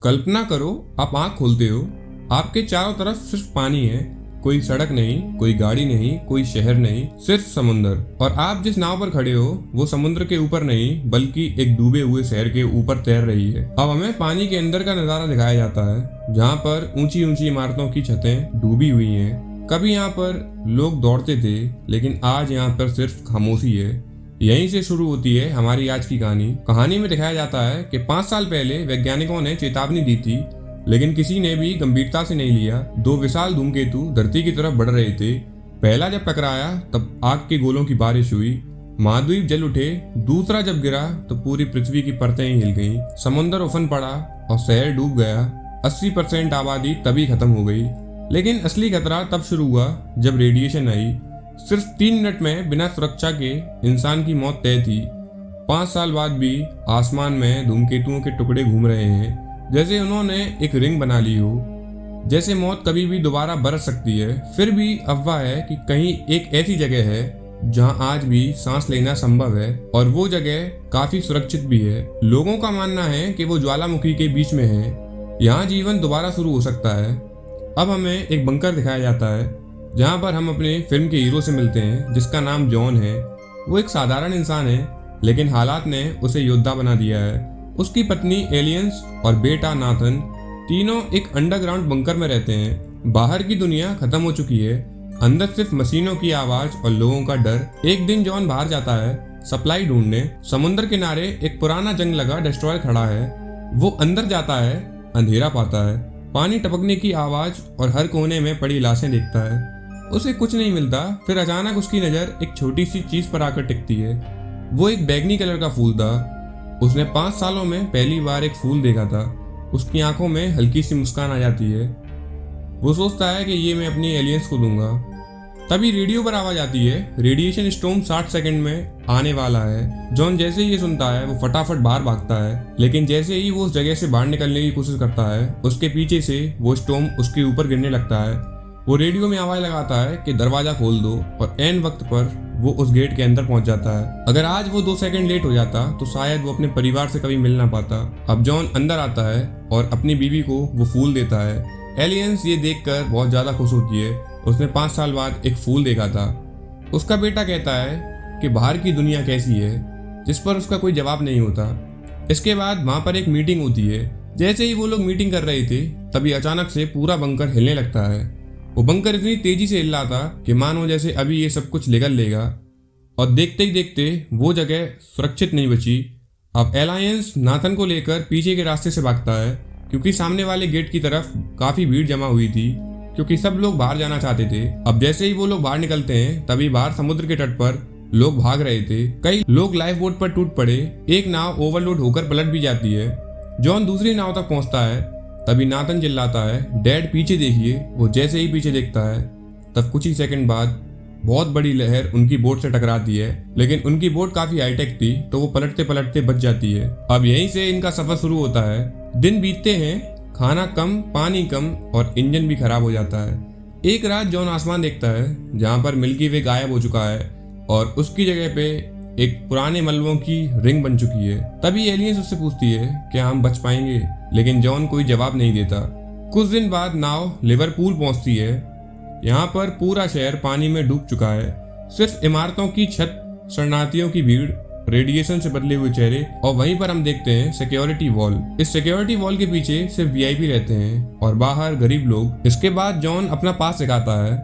कल्पना करो, आप आंख खोलते हो, आपके चारों तरफ सिर्फ पानी है। कोई सड़क नहीं, कोई गाड़ी नहीं, कोई शहर नहीं, सिर्फ समुंदर। और आप जिस नाव पर खड़े हो वो समुद्र के ऊपर नहीं बल्कि एक डूबे हुए शहर के ऊपर तैर रही है। अब हमें पानी के अंदर का नजारा दिखाया जाता है, जहाँ पर ऊंची ऊंची इमारतों की छतें डूबी हुई हैं। कभी यहाँ पर लोग दौड़ते थे, लेकिन आज यहाँ पर सिर्फ खामोशी है। यहीं से शुरू होती है हमारी आज की कहानी में दिखाया जाता है कि 5 साल पहले वैज्ञानिकों ने चेतावनी दी थी, लेकिन किसी ने भी गंभीरता से नहीं लिया। 2 विशाल धूमकेतु धरती की तरफ बढ़ रहे थे। पहला जब टकराया तब आग के गोलों की बारिश हुई, महाद्वीप जल उठे। दूसरा जब गिरा तो पूरी पृथ्वी की परतें ही हिल गईं, समुद्र उफन पड़ा और शहर डूब गया। 80% आबादी तभी खत्म हो गई। लेकिन असली खतरा तब शुरू हुआ जब रेडिएशन आई। सिर्फ 3 मिनट में बिना सुरक्षा के इंसान की मौत तय थी। 5 साल बाद भी आसमान में धूमकेतुओं के टुकड़े घूम रहे हैं, जैसे उन्होंने एक रिंग बना ली हो। जैसे मौत कभी भी दोबारा बरस सकती है। फिर भी अफवाह है कि कहीं एक ऐसी जगह है जहां आज भी सांस लेना संभव है, और वो जगह काफी सुरक्षित भी है। लोगों का मानना है कि वो ज्वालामुखी के बीच में है। यहाँ जीवन दोबारा शुरू हो सकता है। अब हमें एक बंकर दिखाया जाता है, जहाँ पर हम अपने फिल्म के हीरो से मिलते हैं, जिसका नाम जॉन है। वो एक साधारण इंसान है, लेकिन हालात ने उसे योद्धा बना दिया है। उसकी पत्नी एलियंस और बेटा नाथन तीनों एक अंडरग्राउंड बंकर में रहते हैं। बाहर की दुनिया खत्म हो चुकी है, अंदर सिर्फ मशीनों की आवाज और लोगों का डर। एक दिन जॉन बाहर जाता है सप्लाई ढूंढने। समुद्र किनारे एक पुराना जंग लगा डिस्ट्रॉयर खड़ा है। वो अंदर जाता है, अंधेरा पाता है, पानी टपकने की आवाज और हर कोने में पड़ी लाशें देखता है। उसे कुछ नहीं मिलता। फिर अचानक उसकी नज़र एक छोटी सी चीज पर आकर टिकती है। वो एक बैगनी कलर का फूल था। उसने 5 सालों में पहली बार एक फूल देखा था। उसकी आंखों में हल्की सी मुस्कान आ जाती है। वो सोचता है कि ये मैं अपनी एलियंस को दूंगा। तभी रेडियो पर आवाज आती है, रेडिएशन स्टॉर्म 60 सेकंड में आने वाला है। जॉन जैसे ही ये सुनता है वो फटाफट बाहर भागता है, लेकिन जैसे ही वो उस जगह से बाहर निकलने की कोशिश करता है, उसके पीछे से वो स्टॉर्म उसके ऊपर गिरने लगता है। वो रेडियो में आवाज लगाता है कि दरवाजा खोल दो, और एन वक्त पर वो उस गेट के अंदर पहुंच जाता है। अगर आज वो 2 सेकंड लेट हो जाता तो शायद वो अपने परिवार से कभी मिल ना पाता। अब जॉन अंदर आता है और अपनी बीवी को वो फूल देता है। एलियंस ये देखकर बहुत ज्यादा खुश होती है। उसने 5 साल बाद एक फूल देखा था। उसका बेटा कहता है कि बाहर की दुनिया कैसी है, जिस पर उसका कोई जवाब नहीं होता। इसके बाद वहां पर एक मीटिंग होती है। जैसे ही वो लोग मीटिंग कर रहे थे, तभी अचानक से पूरा बंकर हिलने लगता है। वो बंकर इतनी तेजी से हिल रहा था कि मानो जैसे अभी ये सब कुछ निगल लेगा, और देखते ही देखते वो जगह सुरक्षित नहीं बची। अब एलायंस नाथन को लेकर पीछे के रास्ते से भागता है, क्योंकि सामने वाले गेट की तरफ काफी भीड़ जमा हुई थी, क्योंकि सब लोग बाहर जाना चाहते थे। अब जैसे ही वो लोग बाहर निकलते हैं, तभी बाहर समुद्र के तट पर लोग भाग रहे थे। कई लोग लाइफ बोट पर टूट पड़े। एक नाव ओवरलोड होकर पलट भी जाती है। जॉन दूसरी नाव तक पहुंचता है, तभी नाथन चिल्लाता है, डैड पीछे देखिए। वो जैसे ही पीछे देखता है, तब कुछ ही सेकंड बाद बहुत बड़ी लहर उनकी बोट से टकराती है। लेकिन उनकी बोट काफी हाईटेक थी, तो वो पलटते पलटते बच जाती है। अब यहीं से इनका सफर शुरू होता है। दिन बीतते हैं, खाना कम, पानी कम, और इंजन भी खराब हो जाता है। एक रात जॉन आसमान देखता है, जहाँ पर मिल्की वे गायब हो चुका है, और उसकी जगह पे एक पुराने मलबों की रिंग बन चुकी है। तभी एलियंस उससे पूछती है कि हम बच पाएंगे, लेकिन जॉन कोई जवाब नहीं देता। कुछ दिन बाद नाव लिवरपूल पहुंचती है। यहाँ पर पूरा शहर पानी में डूब चुका है। सिर्फ इमारतों की छत, शरणार्थियों की भीड़, रेडिएशन से बदले हुए चेहरे, और वहीं पर हम देखते हैं सिक्योरिटी वॉल। इस सिक्योरिटी वॉल के पीछे सिर्फ वीआईपी रहते हैं और बाहर गरीब लोग। इसके बाद जॉन अपना पास दिखाता है।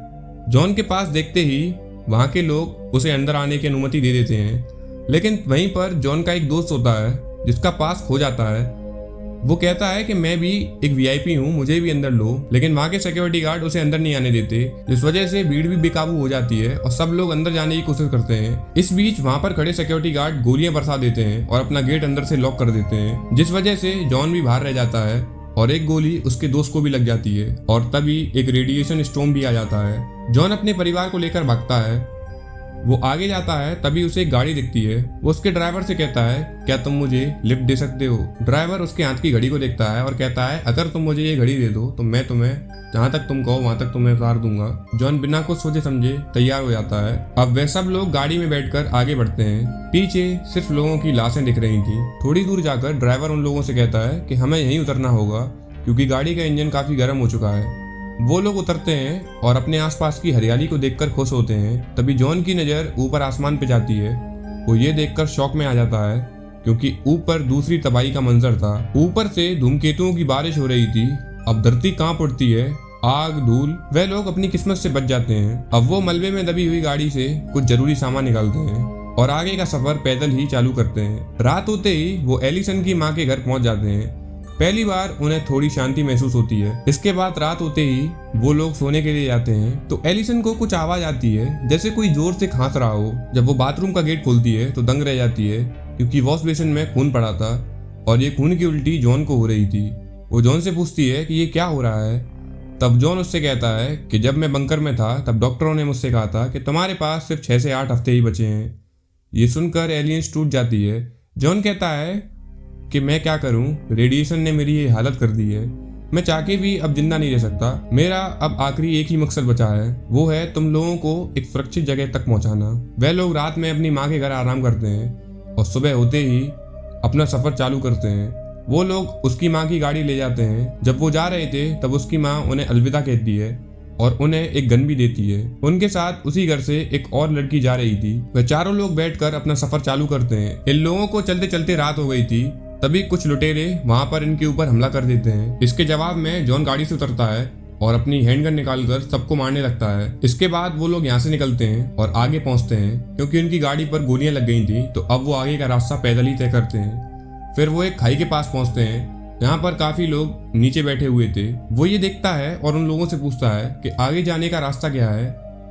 जॉन के पास देखते ही वहाँ के लोग उसे अंदर आने की अनुमति दे देते हैं। लेकिन वहीं पर जॉन का एक दोस्त होता है, जिसका पास खो जाता है। वो कहता है कि मैं भी एक वीआईपी हूँ, मुझे भी अंदर लो। लेकिन वहाँ के सिक्योरिटी गार्ड उसे अंदर नहीं आने देते, जिस वजह से भीड़ भी बेकाबू हो जाती है और सब लोग अंदर जाने की कोशिश करते हैं। इस बीच वहाँ पर खड़े सिक्योरिटी गार्ड गोलियां बरसा देते हैं और अपना गेट अंदर से लॉक कर देते हैं, जिस वजह से जॉन भी बाहर रह जाता है, और एक गोली उसके दोस्त को भी लग जाती है। और तभी एक रेडिएशन स्टॉर्म भी आ जाता है। जॉन अपने परिवार को लेकर भागता है। वो आगे जाता है, तभी उसे एक गाड़ी दिखती है। वो उसके ड्राइवर से कहता है, क्या तुम मुझे लिफ्ट दे सकते हो? ड्राइवर उसके हाथ की घड़ी को देखता है और कहता है, अगर तुम मुझे ये घड़ी दे दो तो मैं तुम्हें जहाँ तक तुम कहो वहाँ तक तुम्हें उतार दूंगा। जॉन बिना कुछ सोचे समझे तैयार हो जाता है। अब वे सब लोग गाड़ी में बैठकर आगे बढ़ते हैं। पीछे सिर्फ लोगों की लाशें दिख रही थी। थोड़ी दूर जाकर ड्राइवर उन लोगों से कहता है कि हमें यहीं उतरना होगा क्योंकि गाड़ी का इंजन काफी गर्म हो चुका है। वो लोग उतरते हैं और अपने आसपास की हरियाली को देखकर खुश होते हैं। तभी जॉन की नज़र ऊपर आसमान पे जाती है। वो ये देखकर शौक में आ जाता है क्योंकि ऊपर दूसरी तबाही का मंजर था। ऊपर से धूमकेतुओं की बारिश हो रही थी। अब धरती कांप उठती है, आग धूल। वे लोग अपनी किस्मत से बच जाते हैं। अब वो मलबे में दबी हुई गाड़ी से कुछ जरूरी सामान निकालते हैं और आगे का सफर पैदल ही चालू करते हैं। रात होते ही वो एलिसन की माँ के घर पहुंच जाते हैं। पहली बार उन्हें थोड़ी शांति महसूस होती है। इसके बाद रात होते ही वो लोग सोने के लिए जाते हैं तो एलिसन को कुछ आवाज आती है जैसे कोई जोर से खांस रहा हो। जब वो बाथरूम का गेट खोलती है तो दंग रह जाती है क्योंकि वॉश बेसिन में खून पड़ा था और ये खून की उल्टी जॉन को हो रही थी। वो जॉन से पूछती है कि ये क्या हो रहा है। तब जॉन उससे कहता है कि जब मैं बंकर में था तब डॉक्टरों ने मुझसे कहा था कि तुम्हारे पास सिर्फ 6 से 8 हफ्ते ही बचे हैं। ये सुनकर एलियंस टूट जाती है। जॉन कहता है कि मैं क्या करूं, रेडिएशन ने मेरी ये हालत कर दी है। मैं चाह के भी अब जिंदा नहीं रह सकता। मेरा अब आखिरी एक ही मकसद बचा है, वो है तुम लोगों को एक सुरक्षित जगह तक पहुंचाना। वह लोग रात में अपनी माँ के घर आराम करते हैं और सुबह होते ही अपना सफर चालू करते हैं। वो लोग उसकी माँ की गाड़ी ले जाते हैं। जब वो जा रहे थे तब उसकी माँ उन्हें अलविदा कहती है और उन्हें एक गन भी देती है। उनके साथ उसी घर से एक और लड़की जा रही थी। वह चारों लोग बैठकर अपना सफर चालू करते हैं। इन लोगों को चलते चलते रात हो गई थी। तभी कुछ लुटेरे वहां पर इनके ऊपर हमला कर देते हैं। इसके जवाब में जॉन गाड़ी से उतरता है और अपनी हैंडगन निकालकर सबको मारने लगता है। इसके बाद वो लोग यहाँ से निकलते हैं और आगे पहुंचते हैं। क्योंकि उनकी गाड़ी पर गोलियां लग गई थी तो अब वो आगे का रास्ता पैदल ही तय करते हैं। फिर वो एक खाई के पास पहुंचते हैं जहाँ पर काफी लोग नीचे बैठे हुए थे। वो ये देखता है और उन लोगों से पूछता है कि आगे जाने का रास्ता क्या है।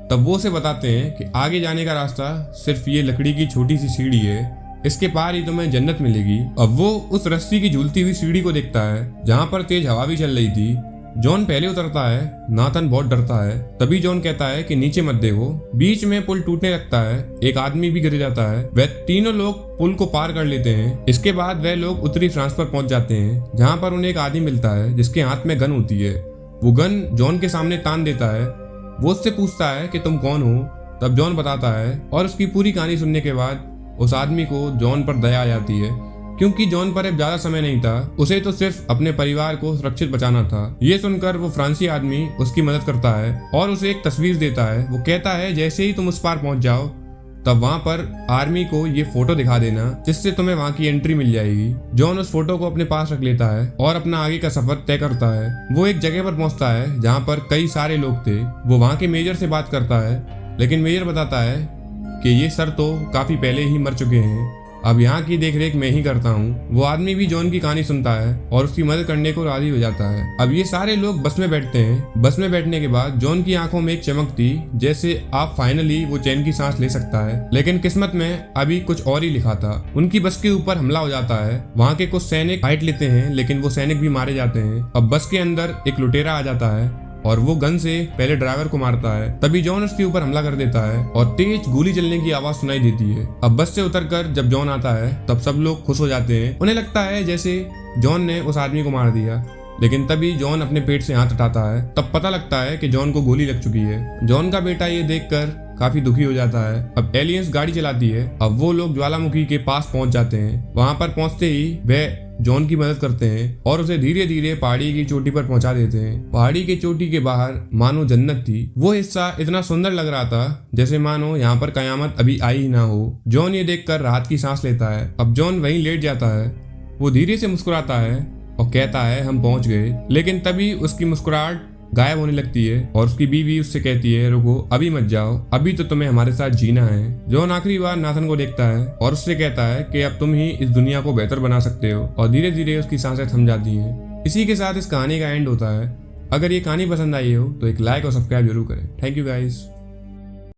तब वो उसे बताते हैं कि आगे जाने का रास्ता सिर्फ ये लकड़ी की छोटी सी सीढ़ी है, इसके पार ही तुम्हें जन्नत मिलेगी। अब वो उस रस्सी की झूलती हुई सीढ़ी को देखता है जहाँ पर तेज हवा भी चल रही थी। जॉन पहले उतरता है। नाथन बहुत डरता है। तभी जॉन कहता है कि नीचे मत देखो। बीच में पुल टूटने लगता है। एक आदमी भी गिर जाता है। वह तीनों लोग पुल को पार कर लेते हैं। इसके बाद वह लोग उत्तरी फ्रांस पर पहुंच जाते हैं जहाँ पर उन्हें एक आदमी मिलता है जिसके हाथ में गन होती है। वो गन जॉन के सामने तान देता है। वो उससे पूछता है कि तुम कौन हो। तब जॉन बताता है और उसकी पूरी कहानी सुनने के बाद उस आदमी को जॉन पर दया आ जाती है क्योंकि जॉन पर अब ज्यादा समय नहीं था। उसे तो सिर्फ अपने परिवार को सुरक्षित बचाना था। ये सुनकर वो फ्रांसीसी आदमी उसकी मदद करता है और उसे एक तस्वीर देता है। वो कहता है जैसे ही तुम उस पार पहुंच जाओ तब वहां पर आर्मी को ये फोटो दिखा देना जिससे तुम्हें वहां की एंट्री मिल जाएगी। जॉन उस फोटो को अपने पास रख लेता है और अपना आगे का सफर तय करता है। वो एक जगह पर पहुंचता है जहाँ पर कई सारे लोग थे। वो वहां के मेजर से बात करता है लेकिन मेजर बताता है कि ये सर तो काफी पहले ही मर चुके हैं, अब यहाँ की देखरेख मैं ही करता हूँ। वो आदमी भी जॉन की कहानी सुनता है और उसकी मदद करने को राजी हो जाता है। अब ये सारे लोग बस में बैठते हैं। बस में बैठने के बाद जॉन की आंखों में एक चमक थी जैसे आप फाइनली वो चैन की सांस ले सकता है। लेकिन किस्मत में अभी कुछ और ही लिखा था। उनकी बस के ऊपर हमला हो जाता है। वहाँ के कुछ सैनिक फाइट लेते हैं लेकिन वो सैनिक भी मारे जाते हैं। अब बस के अंदर एक लुटेरा आ जाता है और वो गन से पहले ड्राइवर को मारता है। तभी जॉन उसके ऊपर हमला कर देता है और तेज गोली चलने की आवाज सुनाई देती है। अब बस से उतरकर जब जॉन आता है तब सब लोग खुश हो जाते हैं। उन्हें लगता है जैसे जॉन ने उस आदमी को मार दिया। लेकिन तभी जॉन अपने पेट से हाथ हटाता है। तब पता लगता है कि जॉन को गोली लग चुकी है। जॉन का बेटा ये देखकर काफी दुखी हो जाता है। अब एलियंस गाड़ी चलाती है। अब वो लोग ज्वालामुखी के पास पहुंच जाते हैं। वहां पर पहुंचते ही वह जॉन की मदद करते हैं और उसे धीरे धीरे पहाड़ी की चोटी पर पहुंचा देते हैं। पहाड़ी की चोटी के बाहर मानो जन्नत थी। वो हिस्सा इतना सुंदर लग रहा था जैसे मानो यहाँ पर कयामत अभी आई ही ना हो। जॉन ये देखकर राहत की सांस लेता है। अब जॉन वहीं लेट जाता है। वो धीरे से मुस्कुराता है और कहता है हम पहुंच गए। लेकिन तभी उसकी मुस्कुराहट गायब होने लगती है और उसकी बीवी उससे कहती है रुको, अभी मत जाओ, अभी तो तुम्हें हमारे साथ जीना है। जॉन आखिरी बार नाथन को देखता है और उससे कहता है कि अब तुम ही इस दुनिया को बेहतर बना सकते हो। और धीरे धीरे उसकी सांसें थम जाती हैं। इसी के साथ इस कहानी का एंड होता है। अगर ये कहानी पसंद आई हो तो एक लाइक और सब्सक्राइब जरूर करें। Thank you guys.